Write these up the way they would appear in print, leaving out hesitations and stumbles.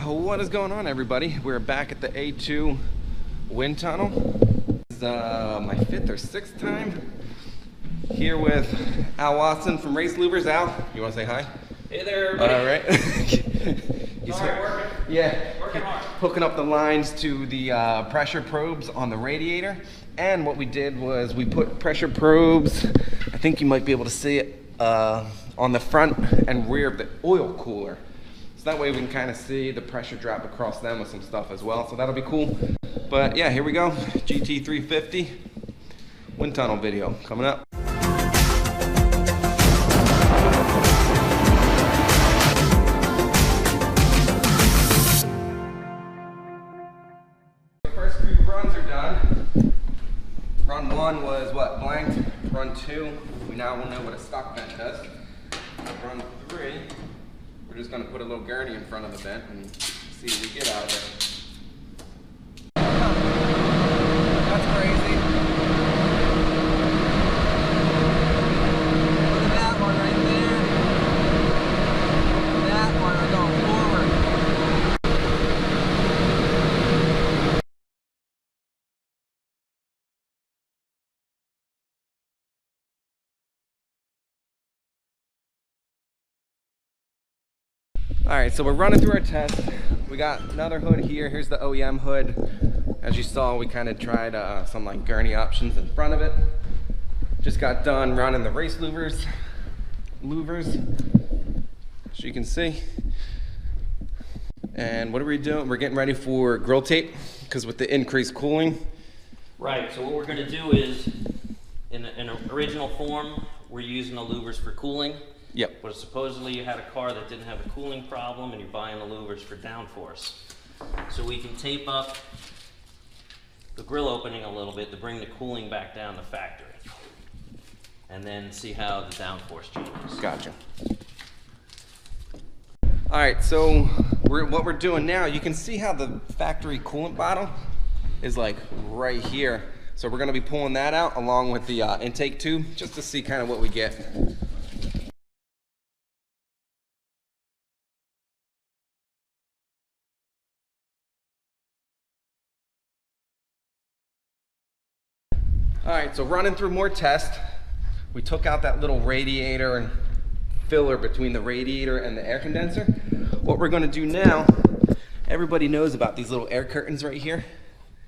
What is going on, everybody? We're back at the A2 wind tunnel. This is my 5th or 6th time here with Al Watson from Race Louvers. Al, you want to say hi? Hey there, everybody. All right. He's working. Yeah, working hard. Hooking up the lines to the pressure probes on the radiator. And what we did was we put pressure probes, I think you might be able to see it, on the front and rear of the oil cooler. So that way we can kind of see the pressure drop across them with some stuff as well. So that'll be cool. But yeah, here we go. GT350 wind tunnel video coming up. First few runs are done. Run 1 was what? Blanked. Run 2, we now will know what a stock vent does. Run 3, we're just going to put a little gurney in front of the vent and see what we get out of it. That's crazy. Look at that one right there. That one are going forward. All right, so we're running through our test. We got another hood here. Here's the OEM hood. As you saw, we kind of tried some like gurney options in front of it. Just got done running the Race Louvers, as you can see. And what are we doing? We're getting ready for grill tape, because with the increased cooling. Right, so what we're going to do is, in an original form, we're using the Louvers for cooling. Yep. But supposedly you had a car that didn't have a cooling problem and you're buying the Louvers for downforce. So we can tape up the grill opening a little bit to bring the cooling back down the factory. And then see how the downforce changes. Gotcha. All right, so what we're doing now, you can see how the factory coolant bottle is like right here. So we're gonna be pulling that out along with the intake tube just to see kind of what we get. All right, so running through more tests, we took out that little radiator and filler between the radiator and the air condenser. What we're gonna do now, everybody knows about these little air curtains right here.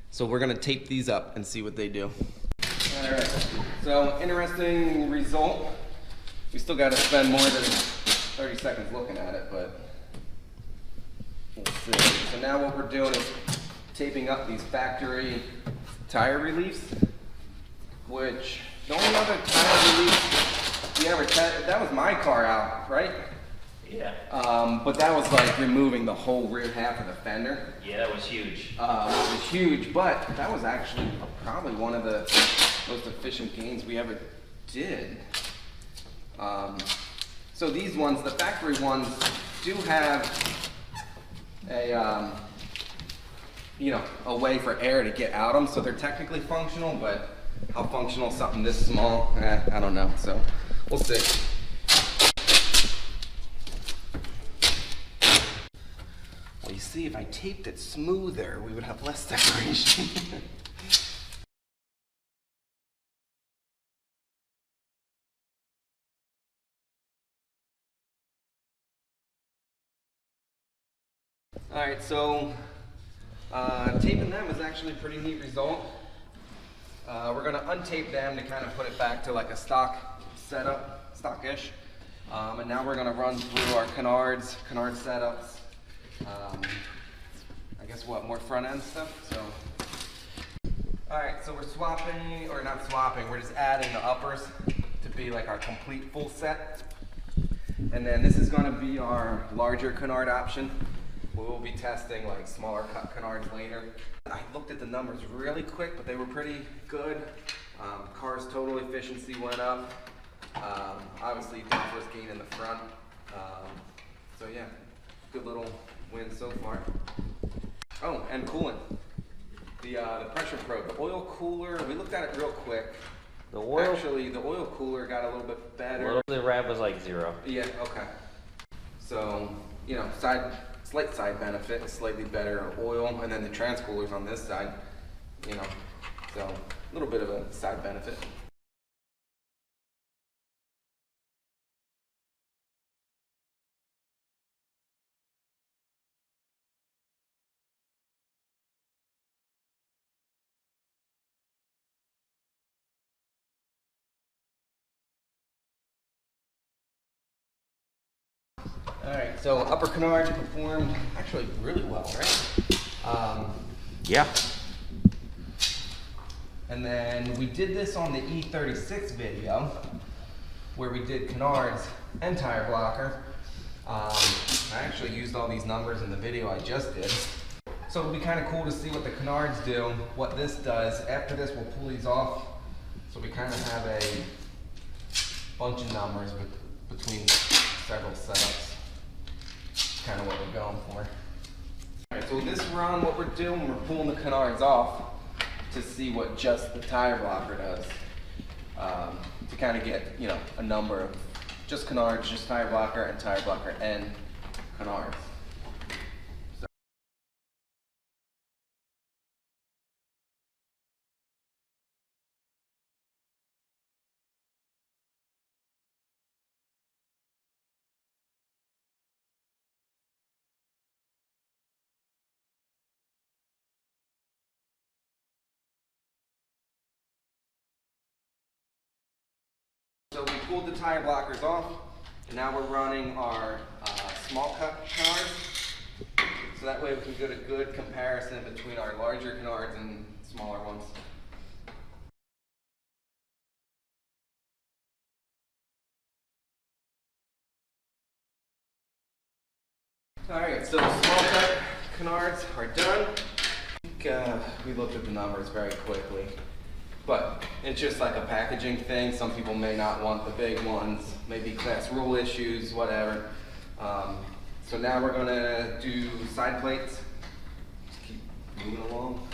So we're gonna tape these up and see what they do. All right, so interesting result. We still gotta spend more than 30 seconds looking at it, but we'll see. So now what we're doing is taping up these factory tire reliefs, which the only other tire relief we ever tested, that was my car out, right? Yeah. But that was like removing the whole rear half of the fender. Yeah, that was huge. It was huge, but that was actually probably one of the most efficient gains we ever did. So these ones, the factory ones, do have a, you know, a way for air to get out them, so they're technically functional, but how functional something this small, I don't know, so we'll see. Well, you see, if I taped it smoother, we would have less separation. All right, so taping them is actually a pretty neat result. We're gonna untape them to kind of put it back to like a stock setup, stockish. And now we're gonna run through our canard setups. I guess what, more front end stuff, so. All right, so we're swapping, or not swapping, we're just adding the uppers to be like our complete full set. And then this is gonna be our larger canard option. We will be testing like smaller cut canards later. I looked at the numbers really quick, but they were pretty good. Car's total efficiency went up. Obviously, downforce gain in the front. So yeah, good little win so far. Oh, and coolant. The pressure probe, the oil cooler. We looked at it real quick. The oil cooler got a little bit better. The rev was like 0. Yeah. Okay. So you know, side slight side benefit, slightly better oil, and then the transcoolers on this side, you know, so a little bit of a side benefit. Alright, so upper canard performed actually really well, right? Yeah. And then we did this on the E36 video, where we did canards and tire blocker. I actually used all these numbers in the video I just did. So it'll be kind of cool to see what the canards do, what this does. After this, we'll pull these off. So we kind of have a bunch of numbers between several setups. Kind of what we're going for. Alright, so this run, what we're doing, we're pulling the canards off to see what just the tire blocker does. To kind of get, you know, a number of just canards, just tire blocker and canards. So we pulled the tire blockers off, and now we're running our small cut canards. So that way we can get a good comparison between our larger canards and smaller ones. Alright, so the small cut canards are done. I think we looked at the numbers very quickly. But it's just like a packaging thing. Some people may not want the big ones, maybe class rule issues, whatever. So now we're gonna do side plates. Just keep moving along.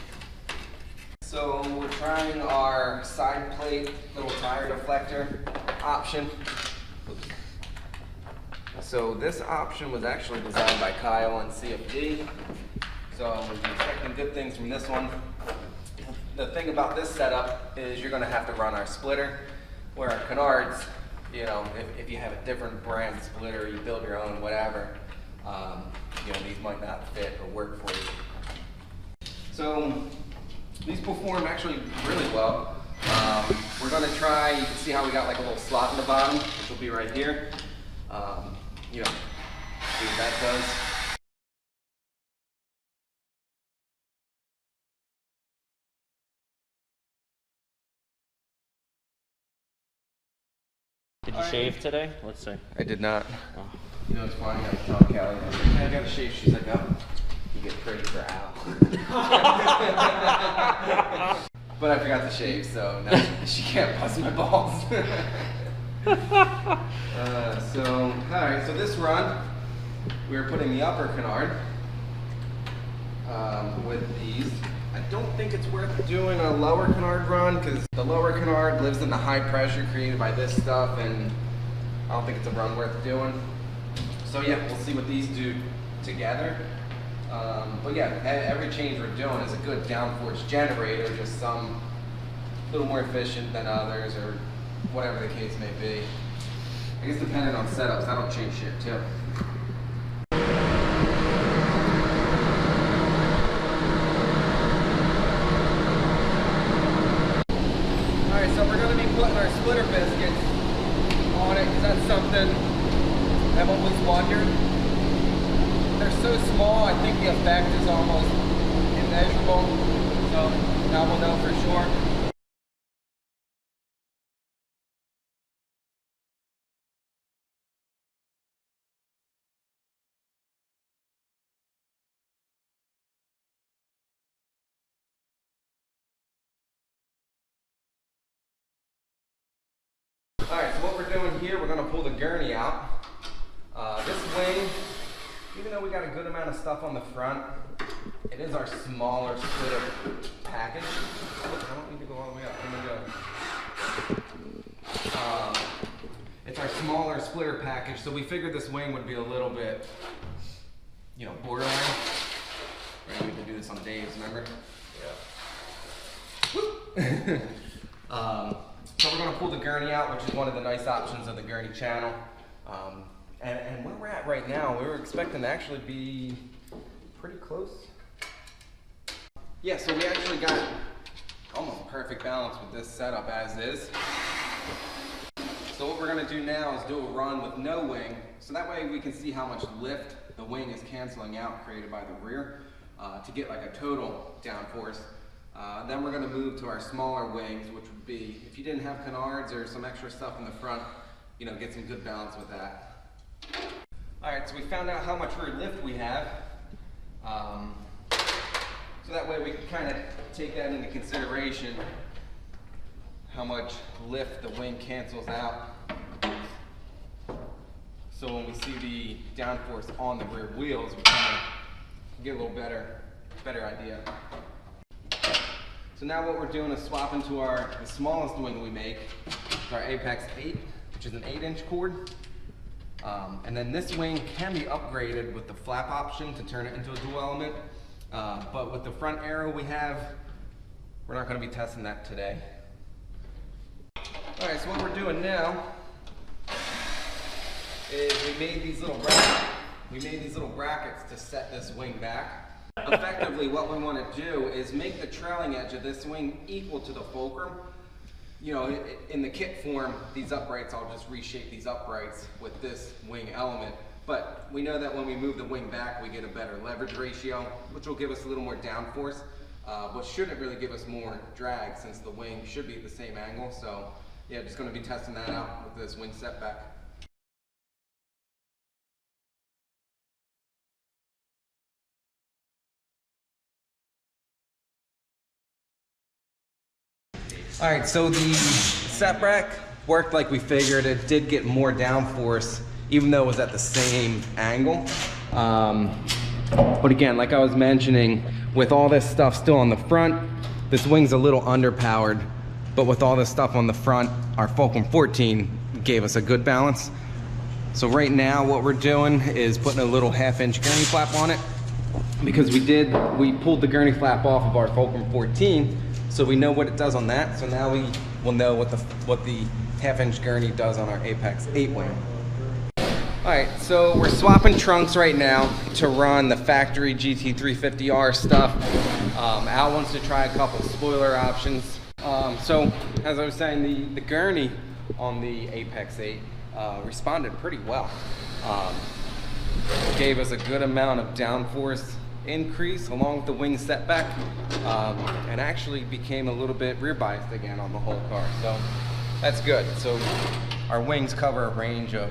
So we're trying our side plate little tire deflector option. So this option was actually designed by Kyle and CFD. So we're expecting good things from this one. The thing about this setup is you're going to have to run our splitter, where our canards, you know, if you have a different brand splitter, you build your own, whatever, you know, these might not fit or work for you. So these perform actually really well. We're going to try, you can see how we got like a little slot in the bottom, which will be right here. You know, see what that does. Did you shave today? Let's see. I did not. Oh. You know, it's funny, I was telling Kelly, I was like, I gotta shave. She's like, oh, you get pretty for Al. But I forgot to shave, so now she can't bust my balls. Alright, so this run, we're putting the upper canard with these. I don't think it's worth doing a lower canard run, because the lower canard lives in the high pressure created by this stuff, and I don't think it's a run worth doing. So yeah, we'll see what these do together. But yeah, every change we're doing is a good downforce generator, just some a little more efficient than others, or whatever the case may be. I guess depending on setups, that'll change shit too. Alright, so we're going to be putting our splitter biscuits on it, because that's something I've always wondered. They're so small, I think the effect is almost immeasurable. So now we'll know for sure. Alright, so what we're doing here, we're going to pull the gurney out. This wing, even though we got a good amount of stuff on the front, it is our smaller splitter package. I don't need to go all the way up. I'm gonna go. It's our smaller splitter package, so we figured this wing would be a little bit you know, borderline. Right, we can do this on Dave's, remember? Yeah. So we're gonna pull the gurney out, which is one of the nice options of the gurney channel. And where we're at right now, we were expecting to actually be pretty close. Yeah, so we actually got almost perfect balance with this setup as is. So what we're gonna do now is do a run with no wing, so that way we can see how much lift the wing is canceling out created by the rear to get like a total downforce. Then we're gonna move to our smaller wings, which would be, if you didn't have canards or some extra stuff in the front, you know, get some good balance with that. All right, so we found out how much rear lift we have. So that way we can kind of take that into consideration, how much lift the wing cancels out. So when we see the downforce on the rear wheels, we kind of get a little better idea. So now what we're doing is swapping to the smallest wing we make, our Apex 8, which is an 8-inch cord. And then this wing can be upgraded with the flap option to turn it into a dual element. But with the front Aero we have, we're not going to be testing that today. Alright, so what we're doing now is we made these little brackets to set this wing back. Effectively what we want to do is make the trailing edge of this wing equal to the fulcrum. You know, in the kit form, these uprights, I'll just reshape these uprights with this wing element. But we know that when we move the wing back, we get a better leverage ratio, which will give us a little more downforce, but shouldn't really give us more drag since the wing should be at the same angle. So yeah, just going to be testing that out with this wing setback. All right, so the set rack worked like we figured. It did get more downforce, even though it was at the same angle. But again, like I was mentioning, with all this stuff still on the front, this wing's a little underpowered. But with all this stuff on the front, our Fulcrum 14 gave us a good balance. So right now, what we're doing is putting a little 1/2-inch gurney flap on it, because we pulled the gurney flap off of our Fulcrum 14. So we know what it does on that. So now we will know what the 1/2-inch gurney does on our Apex 8 wing. All right, so we're swapping trunks right now to run the factory GT350R stuff. Al wants to try a couple spoiler options. So as I was saying, the gurney on the Apex 8 responded pretty well. Gave us a good amount of downforce increase along with the wing setback, and actually became a little bit rear biased again on the whole car, so that's good. So our wings cover a range of,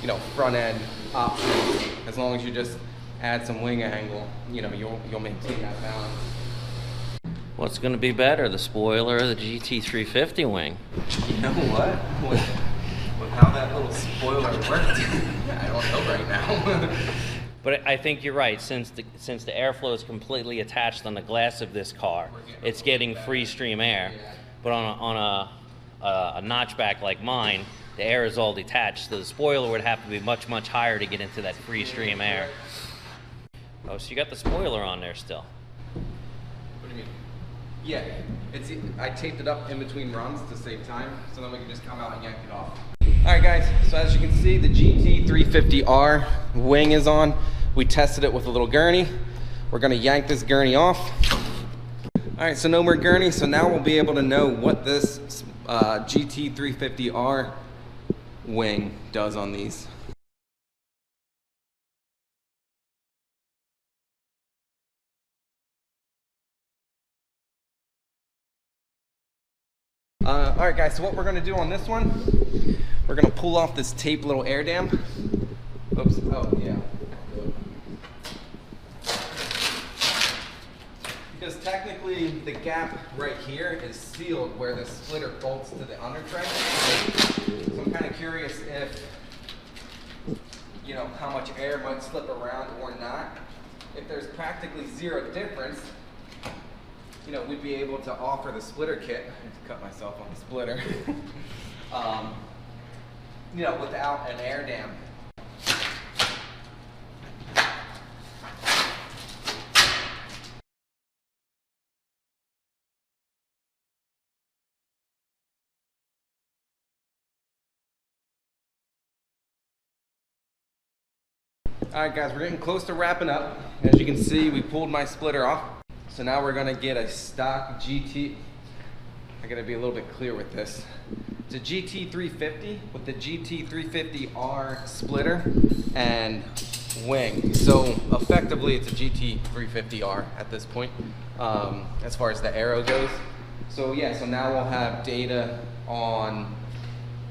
you know, front end options. As long as you just add some wing angle, you know, you'll maintain that balance. What's going to be better, the spoiler or the GT350 wing? You know what? With how that little spoiler worked, I don't know right now. But I think you're right. Since the airflow is completely attached on the glass of this car, it's getting free stream air. But on a notchback like mine, the air is all detached, so the spoiler would have to be much higher to get into that free stream air. Oh, so you got the spoiler on there still? What do you mean? Yeah, I taped it up in between runs to save time, so then we can just come out and yank it off. All right, guys, so as you can see, the GT350R wing is on. We tested it with a little gurney. We're gonna yank this gurney off. All right, so no more gurney, so now we'll be able to know what this GT350R wing does on these. All right, guys, so what we're gonna do on this one, we're gonna pull off this taped little air dam. Oops, oh yeah. Because technically the gap right here is sealed where the splitter bolts to the under tray. So I'm kind of curious if, you know, how much air might slip around or not. If there's practically zero difference, you know, we'd be able to offer the splitter kit. I have to cut myself on the splitter. You know, without an air dam. Alright guys, we're getting close to wrapping up. As you can see, we pulled my splitter off. So now we're gonna get a stock GT. I gotta be a little bit clear with this. It's a GT350 with the GT350R splitter and wing. So effectively it's a GT350R at this point, as far as the Aero goes. So yeah, so now we'll have data on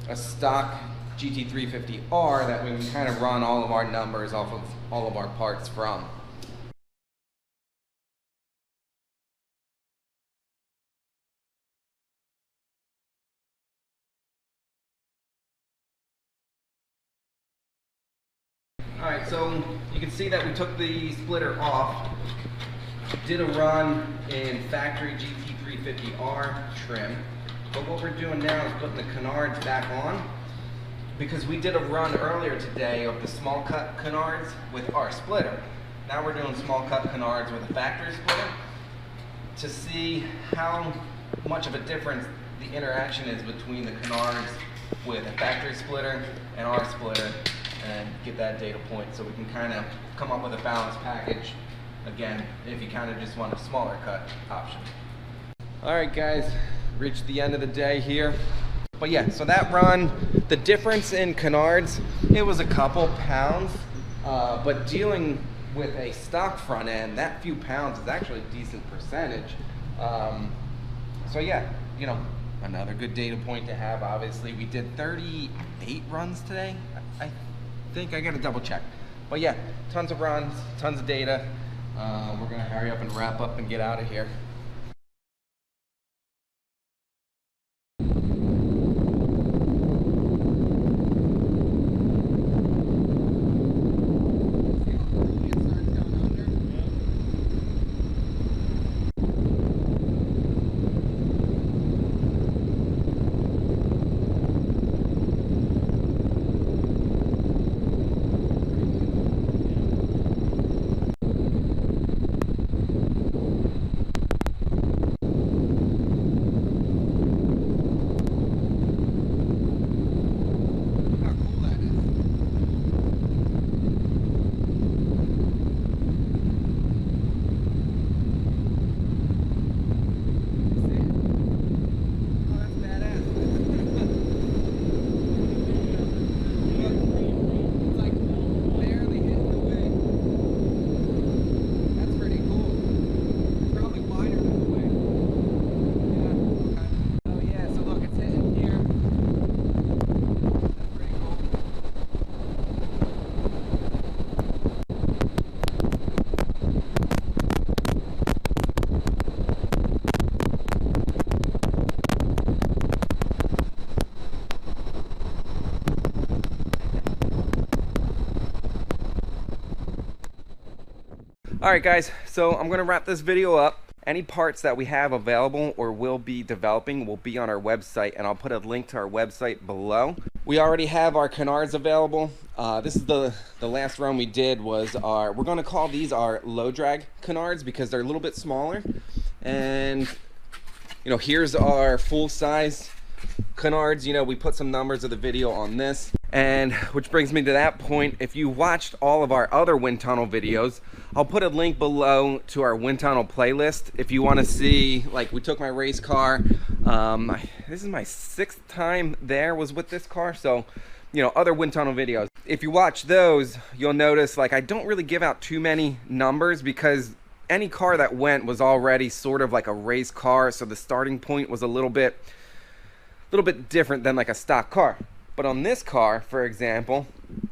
a stock GT350R that we can kind of run all of our numbers off of all of our parts from. Alright, so you can see that we took the splitter off, did a run in factory GT350R trim, but what we're doing now is putting the canards back on, because we did a run earlier today of the small cut canards with our splitter. Now we're doing small cut canards with a factory splitter to see how much of a difference the interaction is between the canards with a factory splitter and our splitter, and get that data point so we can kind of come up with a balanced package again if you kind of just want a smaller cut option. Alright guys, reached the end of the day here. But yeah, so that run, the difference in canards, it was a couple pounds, but dealing with a stock front end, that few pounds is actually a decent percentage. So yeah, you know, another good data point to have. Obviously we did 38 runs today. I think I gotta double check. But yeah, tons of runs, tons of data. We're gonna hurry up and wrap up and get out of here. Alright guys, so I'm going to wrap this video up. Any parts that we have available or will be developing will be on our website, and I'll put a link to our website below. We already have our canards available. This is the last run we did was we're going to call these our low drag canards because they're a little bit smaller. And you know, here's our full size canards. You know, we put some numbers of the video on this. And which brings me to that point, if you watched all of our other wind tunnel videos, I'll put a link below to our wind tunnel playlist if you want to see, like, we took my race car. This is my 6th time there was with this car, so, you know, other wind tunnel videos. If you watch those, you'll notice, like, I don't really give out too many numbers because any car that went was already sort of like a race car, so the starting point was a little bit different than like a stock car. But on this car, for example,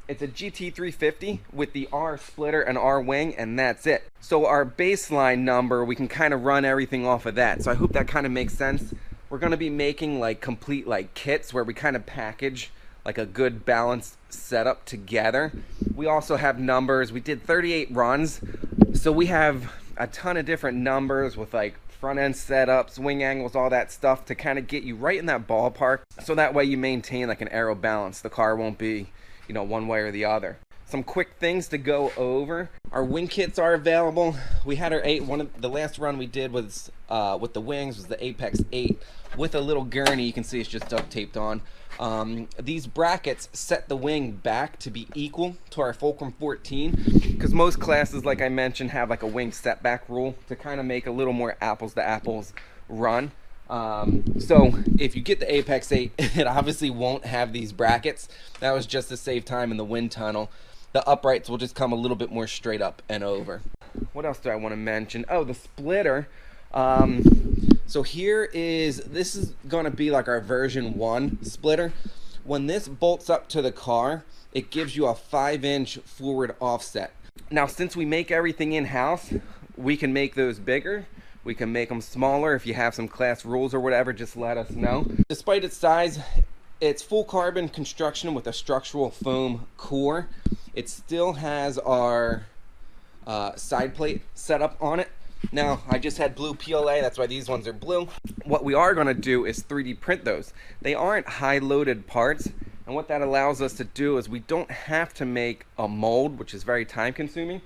it's a GT350 with the R splitter and R wing, and that's it. So our baseline number, we can kind of run everything off of that. So I hope that kind of makes sense. We're going to be making like complete like kits where we kind of package like a good balanced setup together. We also have numbers. We did 38 runs, so we have a ton of different numbers with like front end setups, wing angles, all that stuff to kind of get you right in that ballpark, so that way you maintain like an aero balance. The car won't be, you know, one way or the other. Some quick things to go over. Our wing kits are available. We had our the last run we did was with the wings was the Apex 8 with a little gurney. You can see it's just duct taped on. These brackets set the wing back to be equal to our Fulcrum 14, because most classes, like I mentioned, have like a wing setback rule to kind of make a little more apples to apples run. So if you get the Apex 8, it obviously won't have these brackets. That was just to save time in the wind tunnel. The uprights will just come a little bit more straight up and over. What else do I want to mention? Oh, the splitter. So this is going to be like our version 1 splitter. When this bolts up to the car, it gives you a 5-inch forward offset. Now, since we make everything in-house, we can make those bigger. We can make them smaller. If you have some class rules or whatever, just let us know. Despite its size, it's full carbon construction with a structural foam core. It still has our side plate set up on it. Now, I just had blue PLA, that's why these ones are blue. What we are going to do is 3D print those. They aren't high-loaded parts, and what that allows us to do is we don't have to make a mold, which is very time-consuming.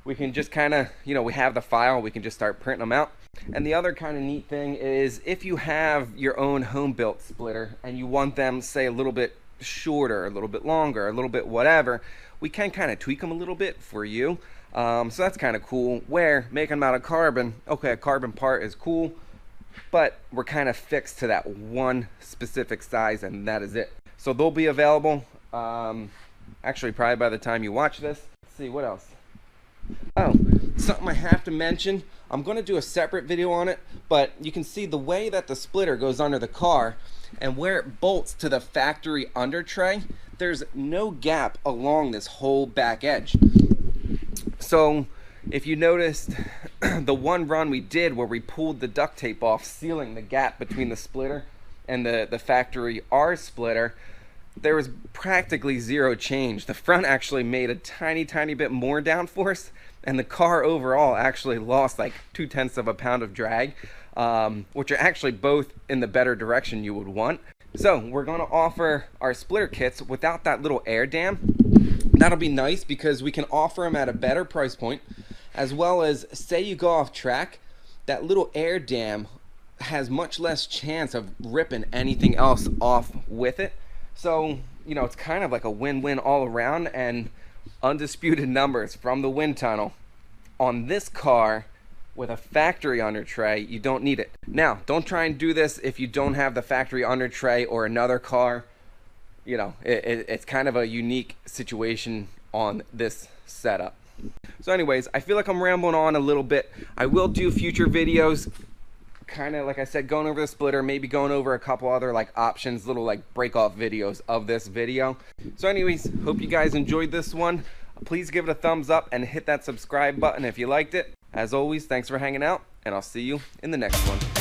We can just kind of, we have the file, we can just start printing them out. And the other kind of neat thing is if you have your own home-built splitter and you want them, say, a little bit shorter, a little bit longer, a little bit whatever, we can kind of tweak them a little bit for you. So that's kind of cool, where making them out of carbon, okay, a carbon part is cool, but we're kind of fixed to that one specific size, and that is it. So they'll be available, actually probably by the time you watch this. Let's see, what else? Oh, something I have to mention. I'm going to do a separate video on it, but you can see the way that the splitter goes under the car and where it bolts to the factory under tray, there's no gap along this whole back edge. So if you noticed the one run we did where we pulled the duct tape off, sealing the gap between the splitter and the factory R splitter, there was practically zero change. The front actually made a tiny bit more downforce, and the car overall actually lost like 0.2 of a pound of drag, which are actually both in the better direction you would want. So we're going to offer our splitter kits without that little air dam. That'll be nice because we can offer them at a better price point, as well as, say you go off track, that little air dam has much less chance of ripping anything else off with it. So, it's kind of like a win-win all around, and undisputed numbers from the wind tunnel. On this car, with a factory under tray, you don't need it. Now, don't try and do this if you don't have the factory under tray or another car. It's kind of a unique situation on this setup. So anyways, I feel like I'm rambling on a little bit. I will do future videos, kind of like I said, going over the splitter, maybe going over a couple other like options, little like break off videos of this video. So anyways, hope you guys enjoyed this one. Please give it a thumbs up and hit that subscribe button if you liked it. As always, thanks for hanging out, and I'll see you in the next one.